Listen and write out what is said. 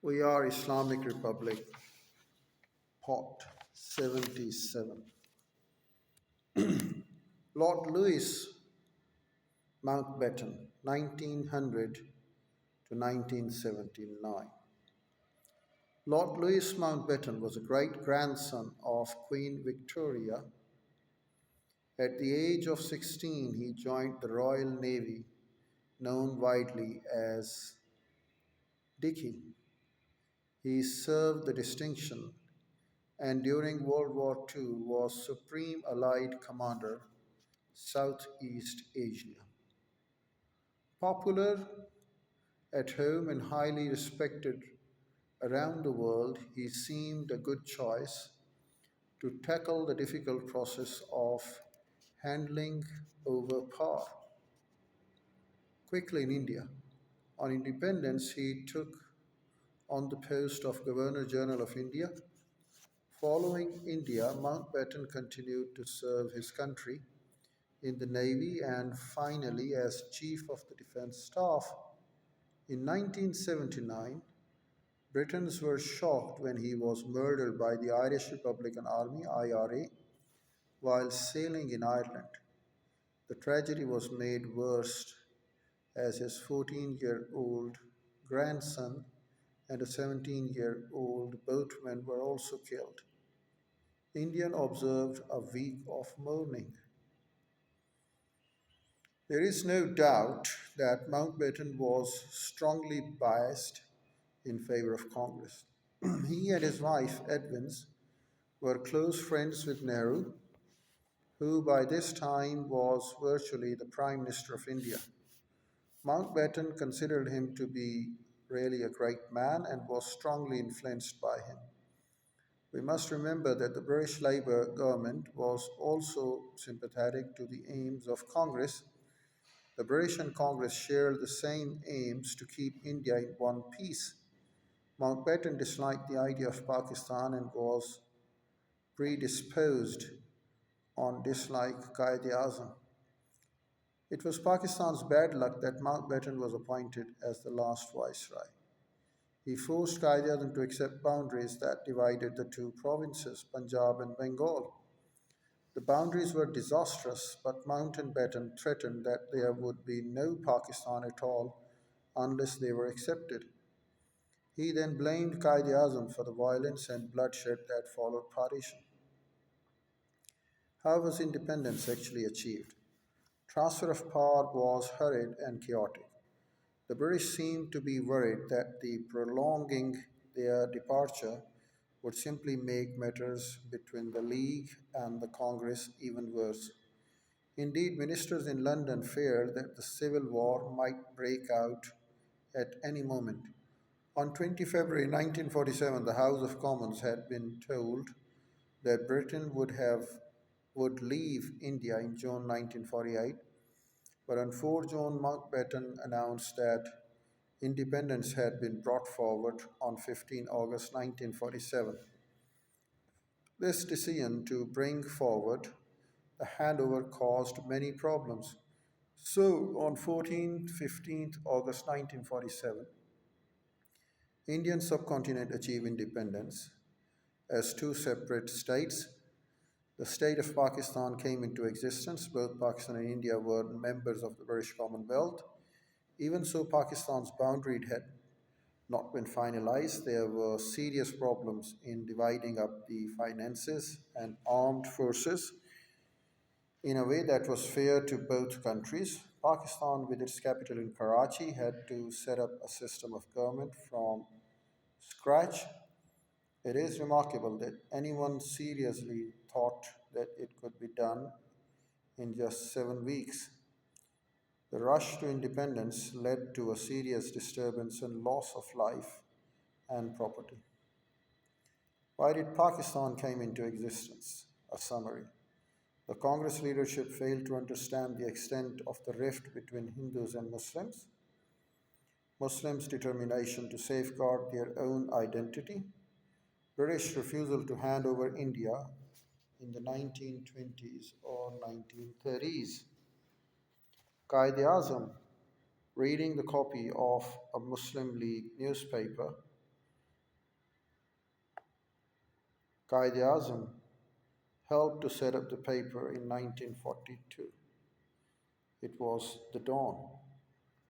We are Islamic Republic, Pot 77. Lord Louis Mountbatten, 1900 to 1979. Lord Louis Mountbatten was a great grandson of Queen Victoria. At the age of 16, he joined the Royal Navy, known widely as Dicky. He served the distinction and during World War II was Supreme Allied Commander, Southeast Asia. Popular at home and highly respected around the world, he seemed a good choice to tackle the difficult process of handling over power. Quickly in India, on independence, he took on the post of Governor General of India. Following India, Mountbatten continued to serve his country in the Navy and finally as Chief of the Defense Staff. In 1979, Britons were shocked when he was murdered by the Irish Republican Army (IRA) while sailing in Ireland. The tragedy was made worse as his 14-year-old grandson and a 17-year-old boatman were also killed. India observed a week of mourning. There is no doubt that Mountbatten was strongly biased in favor of Congress. He and his wife, Edwins, were close friends with Nehru, who by this time was virtually the Prime Minister of India. Mountbatten considered him to be really a great man and was strongly influenced by him. We must remember that the British Labour government was also sympathetic to the aims of Congress. The British and Congress shared the same aims to keep India in one piece. Mountbatten disliked the idea of Pakistan and was predisposed on dislike Quaid-e-Azam. It was Pakistan's bad luck that Mountbatten was appointed as the last viceroy. He forced Quaid-e-Azam to accept boundaries that divided the two provinces, Punjab and Bengal. The boundaries were disastrous, but Mountbatten threatened that there would be no Pakistan at all unless they were accepted. He then blamed Quaid-e-Azam for the violence and bloodshed that followed partition. How was independence actually achieved? Transfer of power was hurried and chaotic. The British seemed to be worried that the prolonging their departure would simply make matters between the League and the Congress even worse. Indeed, ministers in London feared that the civil war might break out at any moment. On 20 February 1947, the House of Commons had been told that Britain would leave India in June 1948, but on 4 June, Mountbatten announced that independence had been brought forward on 15 August 1947. This decision to bring forward the handover caused many problems. So, on 15th August 1947, Indian subcontinent achieved independence as two separate states. The state of Pakistan came into existence. Both Pakistan and India were members of the British Commonwealth. Even so, Pakistan's boundary had not been finalized. There were serious problems in dividing up the finances and armed forces in a way that was fair to both countries. Pakistan, with its capital in Karachi, had to set up a system of government from scratch. It is remarkable that anyone seriously thought that it could be done in just 7 weeks. The rush to independence led to a serious disturbance and loss of life and property. Why did Pakistan came into existence? A summary. The Congress leadership failed to understand the extent of the rift between Hindus and Muslims, Muslims' determination to safeguard their own identity, British refusal to hand over India in the 1920s or 1930s, Quaid-e-Azam reading the copy of a Muslim League newspaper Qaid Azam helped to set up the paper in 1942. It was the dawn.